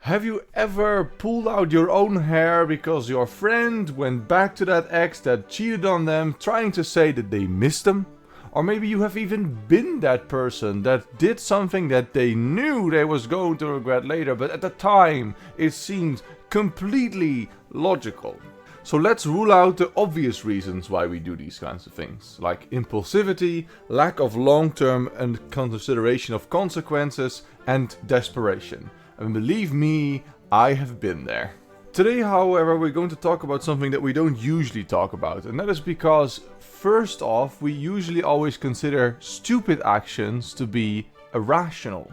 Have you ever pulled out your own hair because your friend went back to that ex that cheated on them, trying to say that they missed them? Or maybe you have even been that person that did something that they knew they was going to regret later, but at the time it seemed completely logical. So let's rule out the obvious reasons why we do these kinds of things, like impulsivity, lack of long-term and consideration of consequences, and desperation. And believe me, I have been there. Today, however, we're going to talk about something that we don't usually talk about, and that is because, first off, we usually always consider stupid actions to be irrational.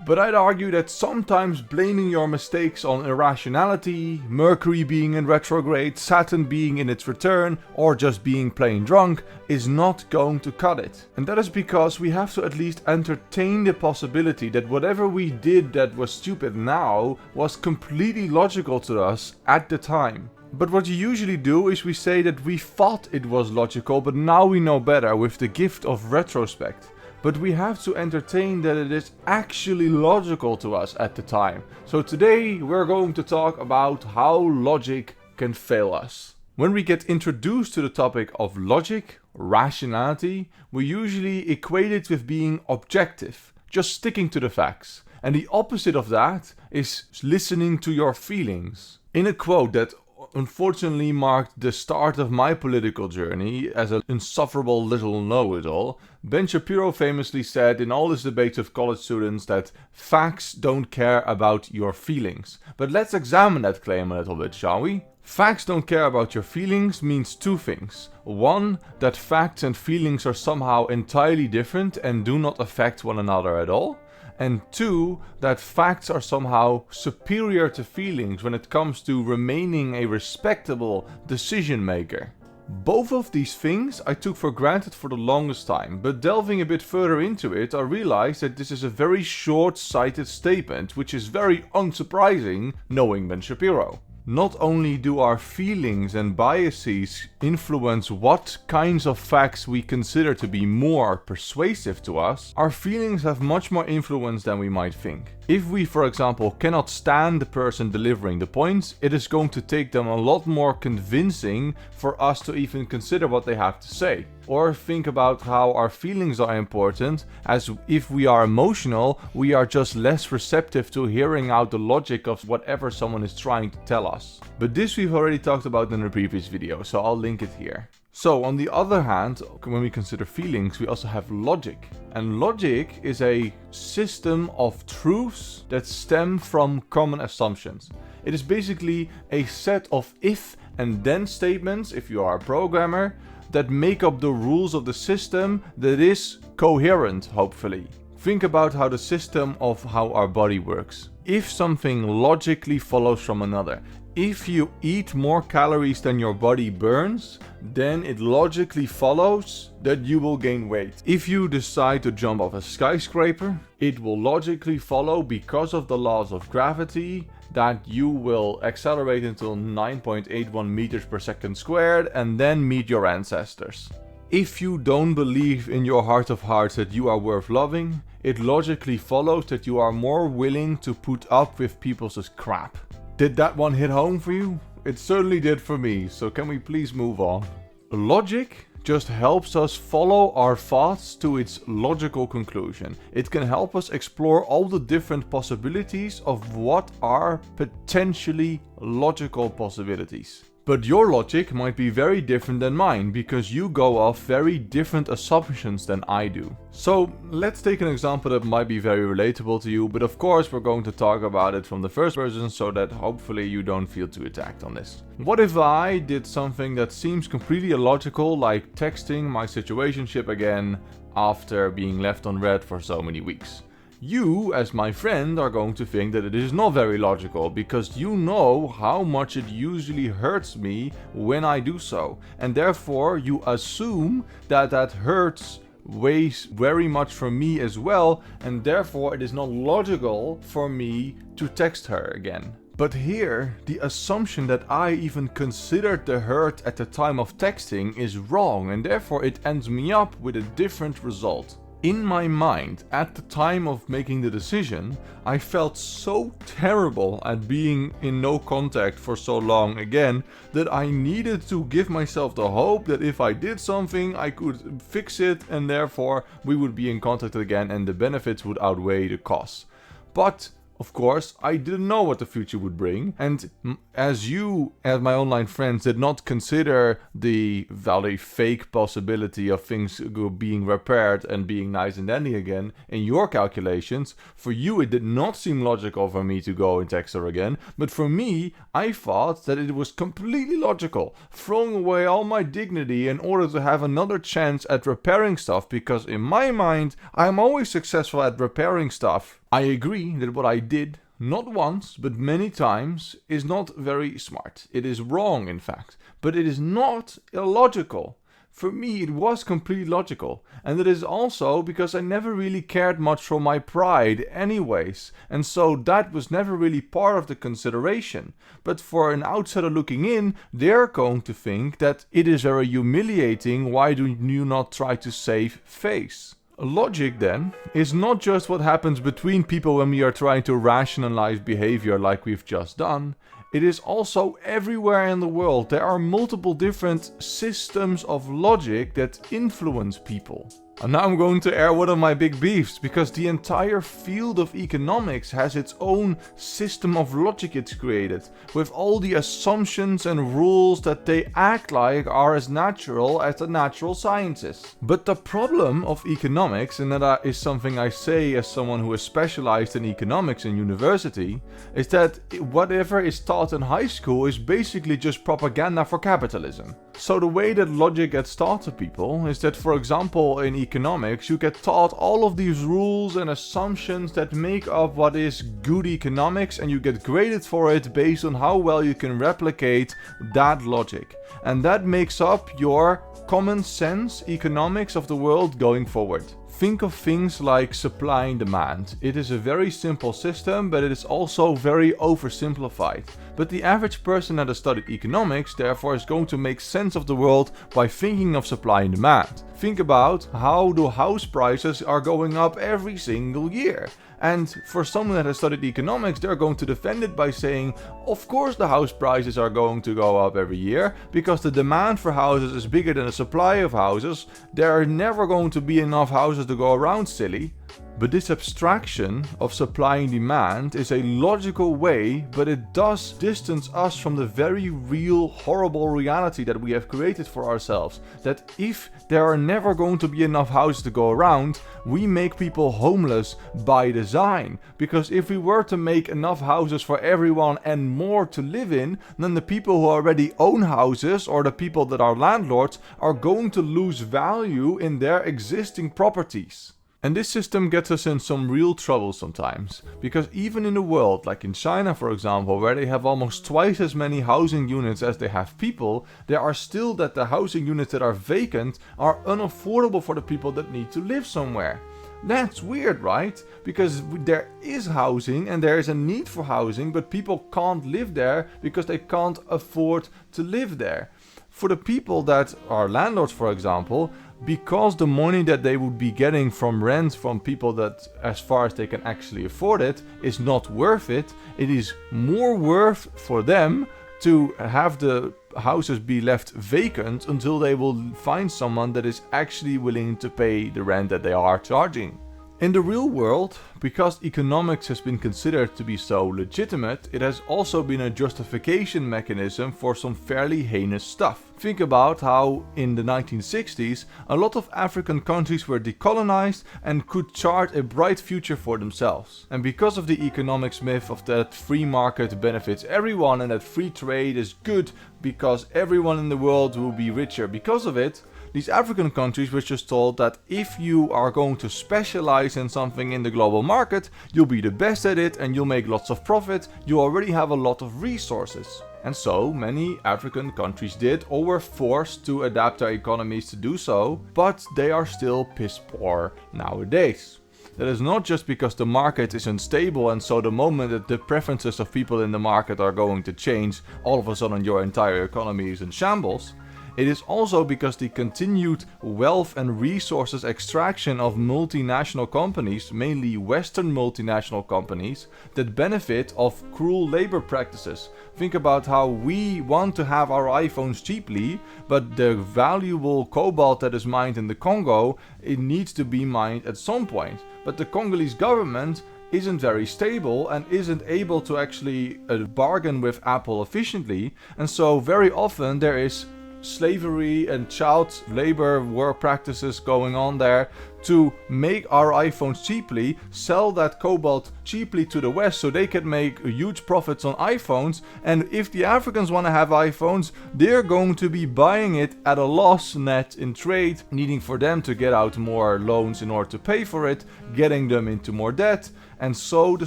But I'd argue that sometimes blaming your mistakes on irrationality, Mercury being in retrograde, Saturn being in its return, or just being plain drunk is not going to cut it. And that is because we have to at least entertain the possibility that whatever we did that was stupid now was completely logical to us at the time. But what you usually do is we say that we thought it was logical, but now we know better with the gift of retrospect. But we have to entertain that it is actually logical to us at the time. So today we're going to talk about how logic can fail us. When we get introduced to the topic of logic, rationality, we usually equate it with being objective, just sticking to the facts. And the opposite of that is listening to your feelings. In a quote that unfortunately marked the start of my political journey as an insufferable little know-it-all, Ben Shapiro famously said in all his debates with college students that facts don't care about your feelings. But let's examine that claim a little bit, shall we? Facts don't care about your feelings means two things. One, that facts and feelings are somehow entirely different and do not affect one another at all. And two, that facts are somehow superior to feelings when it comes to remaining a respectable decision maker. Both of these things I took for granted for the longest time, but delving a bit further into it, I realized that this is a very short-sighted statement, which is very unsurprising knowing Ben Shapiro. Not only do our feelings and biases influence what kinds of facts we consider to be more persuasive to us, our feelings have much more influence than we might think. If we, for example, cannot stand the person delivering the points, it is going to take them a lot more convincing for us to even consider what they have to say. Or think about how our feelings are important, as if we are emotional, we are just less receptive to hearing out the logic of whatever someone is trying to tell us. But this we've already talked about in a previous video, so I'll link it here. So on the other hand, when we consider feelings, we also have logic. And logic is a system of truths that stem from common assumptions. It is basically a set of if and then statements, if you are a programmer, that make up the rules of the system that is coherent, hopefully. Think about how the system of how our body works. If something logically follows from another, if you eat more calories than your body burns, then it logically follows that you will gain weight. If you decide to jump off a skyscraper, it will logically follow, because of the laws of gravity, that you will accelerate until 9.81 meters per second squared and then meet your ancestors. If you don't believe in your heart of hearts that you are worth loving, it logically follows that you are more willing to put up with people's crap. Did that one hit home for you? It certainly did for me, so can we please move on? Logic just helps us follow our thoughts to its logical conclusion. It can help us explore all the different possibilities of what are potentially logical possibilities. But your logic might be very different than mine, because you go off very different assumptions than I do. So let's take an example that might be very relatable to you, but of course we're going to talk about it from the first person so that hopefully you don't feel too attacked on this. What if I did something that seems completely illogical, like texting my situationship again after being left on red for so many weeks? You, as my friend, are going to think that it is not very logical, because you know how much it usually hurts me when I do so, and therefore you assume that that hurts weighs very much for me as well, and therefore it is not logical for me to text her again. But here, the assumption that I even considered the hurt at the time of texting is wrong, and therefore it ends me up with a different result. In my mind, at the time of making the decision, I felt so terrible at being in no contact for so long again that I needed to give myself the hope that if I did something, I could fix it and therefore we would be in contact again and the benefits would outweigh the costs. But of course, I didn't know what the future would bring, and as you, as my online friends, did not consider the very fake possibility of things being repaired and being nice and dandy again in your calculations, for you it did not seem logical for me to go and text her again, but for me, I thought that it was completely logical, throwing away all my dignity in order to have another chance at repairing stuff, because in my mind, I'm always successful at repairing stuff. I agree that what I did, not once, but many times, is not very smart. It is wrong, in fact, but it is not illogical. For me, it was completely logical, and it is also because I never really cared much for my pride anyways, and so that was never really part of the consideration. But for an outsider looking in, they're going to think that it is very humiliating, why do you not try to save face? Logic, then, is not just what happens between people when we are trying to rationalize behavior like we've just done. It is also everywhere in the world. There are multiple different systems of logic that influence people. And now I'm going to air one of my big beefs, because the entire field of economics has its own system of logic it's created, with all the assumptions and rules that they act like are as natural as the natural sciences. But the problem of economics, and that is something I say as someone who is specialized in economics in university, is that whatever is taught in high school is basically just propaganda for capitalism. So the way that logic gets taught to people is that, for example, in economics, you get taught all of these rules and assumptions that make up what is good economics, and you get graded for it based on how well you can replicate that logic. And that makes up your common sense economics of the world going forward. Think of things like supply and demand. It is a very simple system, but it is also very oversimplified. But the average person that has studied economics, therefore, is going to make sense of the world by thinking of supply and demand. Think about how the house prices are going up every single year. And for someone that has studied economics, they're going to defend it by saying, of course the house prices are going to go up every year, because the demand for houses is bigger than the supply of houses. There are never going to be enough houses to go around, silly. But this abstraction of supply and demand is a logical way, but it does distance us from the very real, horrible reality that we have created for ourselves. That if there are never going to be enough houses to go around, we make people homeless by design. Because if we were to make enough houses for everyone and more to live in, then the people who already own houses, or the people that are landlords, are going to lose value in their existing properties. And this system gets us in some real trouble sometimes, because even in a world like in China, for example, where they have almost twice as many housing units as they have people, there are still that the housing units that are vacant are unaffordable for the people that need to live somewhere. That's weird, right? Because there is housing and there is a need for housing, but people can't live there because they can't afford to live there. For the people that are landlords, for example, because the money that they would be getting from rent from people that, as far as they can actually afford it, is not worth it, it is more worth for them to have the houses be left vacant until they will find someone that is actually willing to pay the rent that they are charging. In the real world, because economics has been considered to be so legitimate, it has also been a justification mechanism for some fairly heinous stuff. Think about how in the 1960s a lot of African countries were decolonized and could chart a bright future for themselves. And because of the economics myth of that free market benefits everyone and that free trade is good because everyone in the world will be richer because of it, these African countries were just told that if you are going to specialize in something in the global market, you'll be the best at it and you'll make lots of profit, you already have a lot of resources. And so many African countries did, or were forced to adapt their economies to do so, but they are still piss poor nowadays. That is not just because the market is unstable and so the moment that the preferences of people in the market are going to change, all of a sudden your entire economy is in shambles. It is also because the continued wealth and resources extraction of multinational companies, mainly Western multinational companies, that benefit of cruel labor practices. Think about how we want to have our iPhones cheaply, but the valuable cobalt that is mined in the Congo, it needs to be mined at some point. But the Congolese government isn't very stable and isn't able to actually bargain with Apple efficiently, and so very often there is slavery and child labor work practices going on there to make our iPhones cheaply, sell that cobalt cheaply to the West so they can make huge profits on iPhones, and if the Africans want to have iPhones, they're going to be buying it at a loss net in trade, needing for them to get out more loans in order to pay for it, getting them into more debt, and so the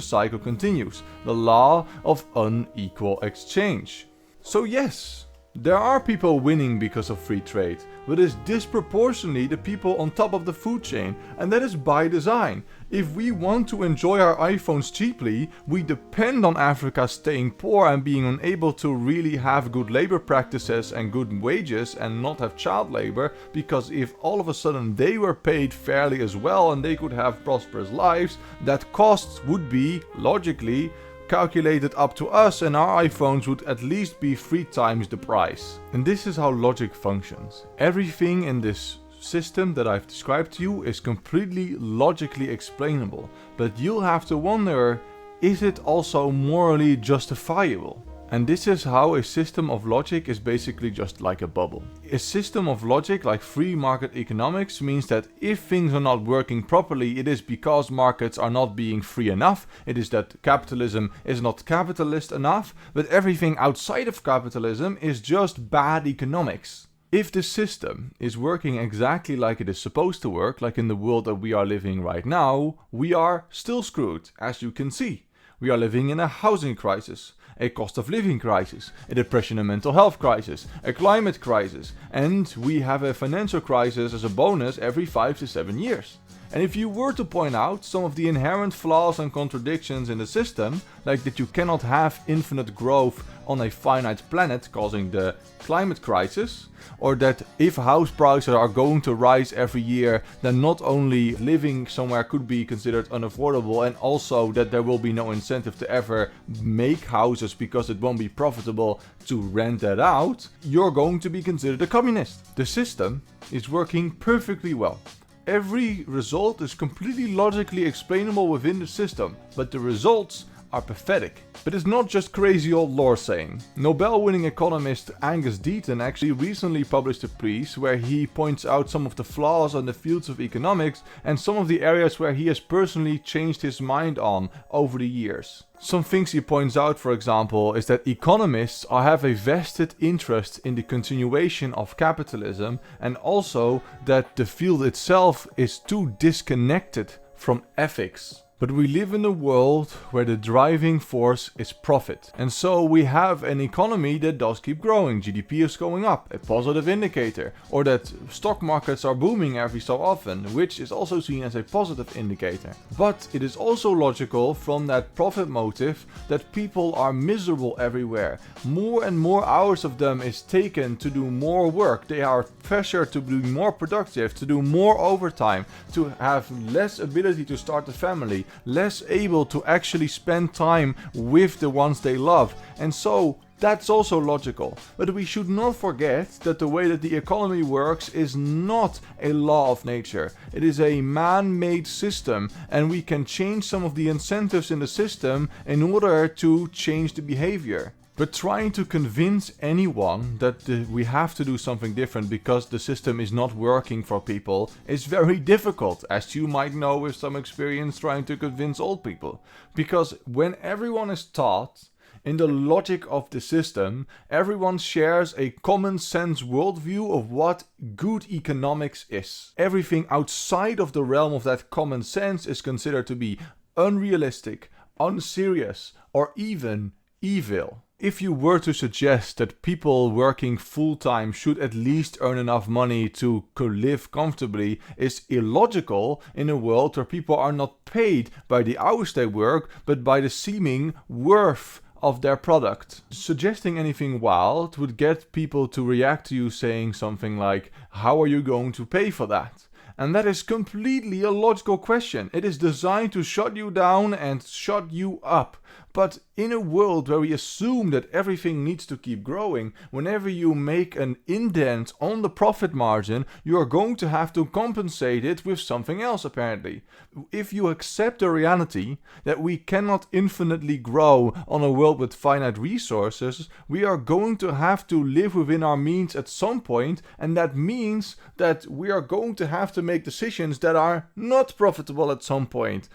cycle continues. The law of unequal exchange. So yes, there are people winning because of free trade, but it's disproportionately the people on top of the food chain, and that is by design. If we want to enjoy our iPhones cheaply, we depend on Africa staying poor and being unable to really have good labor practices and good wages and not have child labor, because if all of a sudden they were paid fairly as well and they could have prosperous lives, that costs would be, logically, calculated up to us, and our iPhones would at least be 3 times the price. And this is how logic functions. Everything in this system that I've described to you is completely logically explainable, but you'll have to wonder, is it also morally justifiable? And this is how a system of logic is basically just like a bubble. A system of logic like free market economics means that if things are not working properly, it is because markets are not being free enough. It is that capitalism is not capitalist enough, but everything outside of capitalism is just bad economics. If the system is working exactly like it is supposed to work, like in the world that we are living right now, we are still screwed, as you can see. We are living in a housing crisis, a cost of living crisis, a depression and mental health crisis, a climate crisis, and we have a financial crisis as a bonus every 5 to 7 years. And if you were to point out some of the inherent flaws and contradictions in the system, like that you cannot have infinite growth on a finite planet causing the climate crisis, or that if house prices are going to rise every year, then not only living somewhere could be considered unaffordable, and also that there will be no incentive to ever make houses because it won't be profitable to rent that out, you're going to be considered a communist. The system is working perfectly well. Every result is completely logically explainable within the system, but the results are pathetic. But it's not just crazy old lore saying. Nobel-winning economist Angus Deaton actually recently published a piece where he points out some of the flaws in the fields of economics and some of the areas where he has personally changed his mind on over the years. Some things he points out, for example, is that economists have a vested interest in the continuation of capitalism, and also that the field itself is too disconnected from ethics. But we live in a world where the driving force is profit. And so we have an economy that does keep growing. GDP is going up, a positive indicator. Or that stock markets are booming every so often, which is also seen as a positive indicator. But it is also logical from that profit motive that people are miserable everywhere. More and more hours of them is taken to do more work. They are pressured to be more productive, to do more overtime, to have less ability to start a family, less able to actually spend time with the ones they love. And so that's also logical. But we should not forget that the way that the economy works is not a law of nature. It is a man-made system, and we can change some of the incentives in the system in order to change the behavior. But trying to convince anyone that we have to do something different because the system is not working for people is very difficult, as you might know with some experience trying to convince old people. Because when everyone is taught in the logic of the system, everyone shares a common sense worldview of what good economics is. Everything outside of the realm of that common sense is considered to be unrealistic, unserious, or even evil. If you were to suggest that people working full-time should at least earn enough money to live comfortably is illogical in a world where people are not paid by the hours they work, but by the seeming worth of their product. Suggesting anything wild would get people to react to you saying something like, how are you going to pay for that? And that is completely a logical question. It is designed to shut you down and shut you up. But in a world where we assume that everything needs to keep growing, whenever you make an indent on the profit margin, you are going to have to compensate it with something else apparently. If you accept the reality that we cannot infinitely grow on a world with finite resources, we are going to have to live within our means at some point, and that means that we are going to have to make decisions that are not profitable at some point,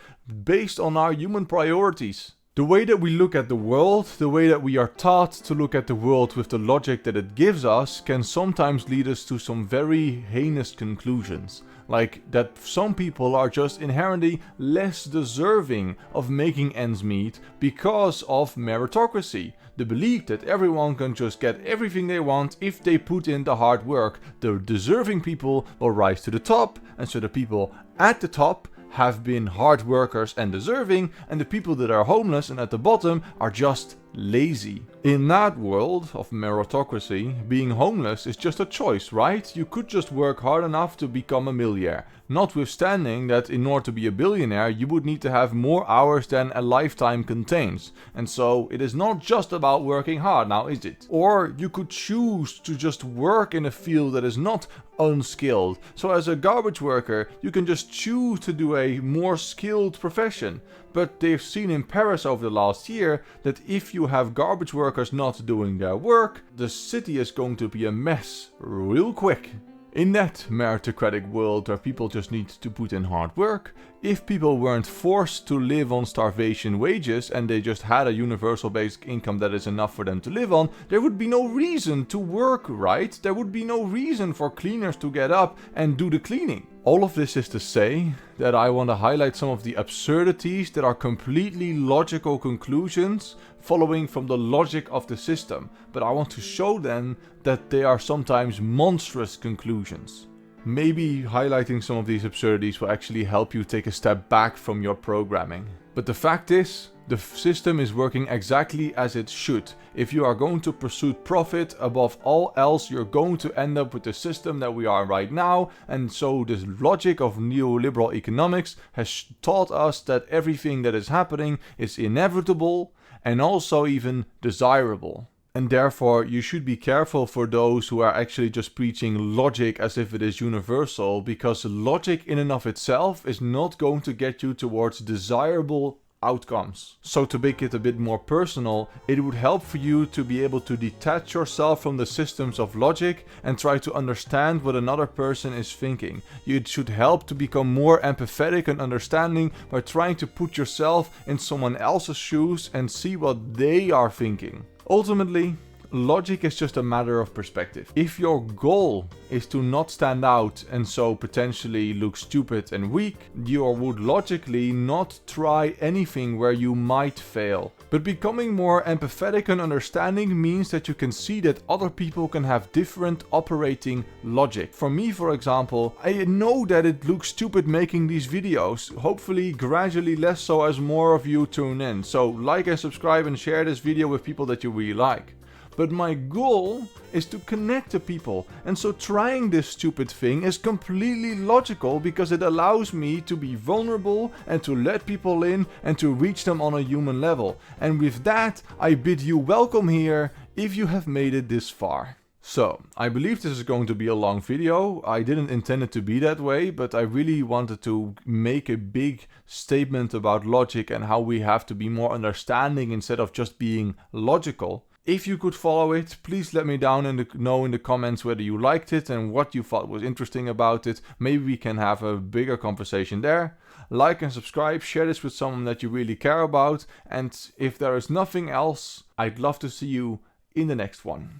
based on our human priorities. The way that we look at the world, the way that we are taught to look at the world with the logic that it gives us, can sometimes lead us to some very heinous conclusions. Like that some people are just inherently less deserving of making ends meet because of meritocracy. The belief that everyone can just get everything they want if they put in the hard work. The deserving people will rise to the top, and so the people at the top have been hard workers and deserving, and the people that are homeless and at the bottom are just lazy. In that world of meritocracy, being homeless is just a choice, right? You could just work hard enough to become a millionaire. Notwithstanding that in order to be a billionaire, you would need to have more hours than a lifetime contains. And so it is not just about working hard now, is it? Or you could choose to just work in a field that is not unskilled. So as a garbage worker, you can just choose to do a more skilled profession. But they've seen in Paris over the last year that if you have garbage workers not doing their work, the city is going to be a mess real quick. In that meritocratic world where people just need to put in hard work, if people weren't forced to live on starvation wages and they just had a universal basic income that is enough for them to live on, there would be no reason to work, right? There would be no reason for cleaners to get up and do the cleaning. All of this is to say that I want to highlight some of the absurdities that are completely logical conclusions following from the logic of the system, but I want to show them that they are sometimes monstrous conclusions. Maybe highlighting some of these absurdities will actually help you take a step back from your programming. But the fact is, the system is working exactly as it should. If you are going to pursue profit above all else, you're going to end up with the system that we are right now. And so this logic of neoliberal economics has taught us that everything that is happening is inevitable and also even desirable. And therefore you should be careful for those who are actually just preaching logic as if it is universal, because logic in and of itself is not going to get you towards desirable outcomes. So to make it a bit more personal, it would help for you to be able to detach yourself from the systems of logic and try to understand what another person is thinking. It should help to become more empathetic and understanding by trying to put yourself in someone else's shoes and see what they are thinking. Ultimately, logic is just a matter of perspective. If your goal is to not stand out and so potentially look stupid and weak, you would logically not try anything where you might fail. But becoming more empathetic and understanding means that you can see that other people can have different operating logic. For me, for example, I know that it looks stupid making these videos. Hopefully gradually less so as more of you tune in. So like and subscribe and share this video with people that you really like. But my goal is to connect to people, and so trying this stupid thing is completely logical because it allows me to be vulnerable and to let people in and to reach them on a human level. And with that, I bid you welcome here if you have made it this far. So, I believe this is going to be a long video. I didn't intend it to be that way, but I really wanted to make a big statement about logic and how we have to be more understanding instead of just being logical. If you could follow it, please let me know in the comments whether you liked it and what you thought was interesting about it. Maybe we can have a bigger conversation there. Like and subscribe, share this with someone that you really care about. And if there is nothing else, I'd love to see you in the next one.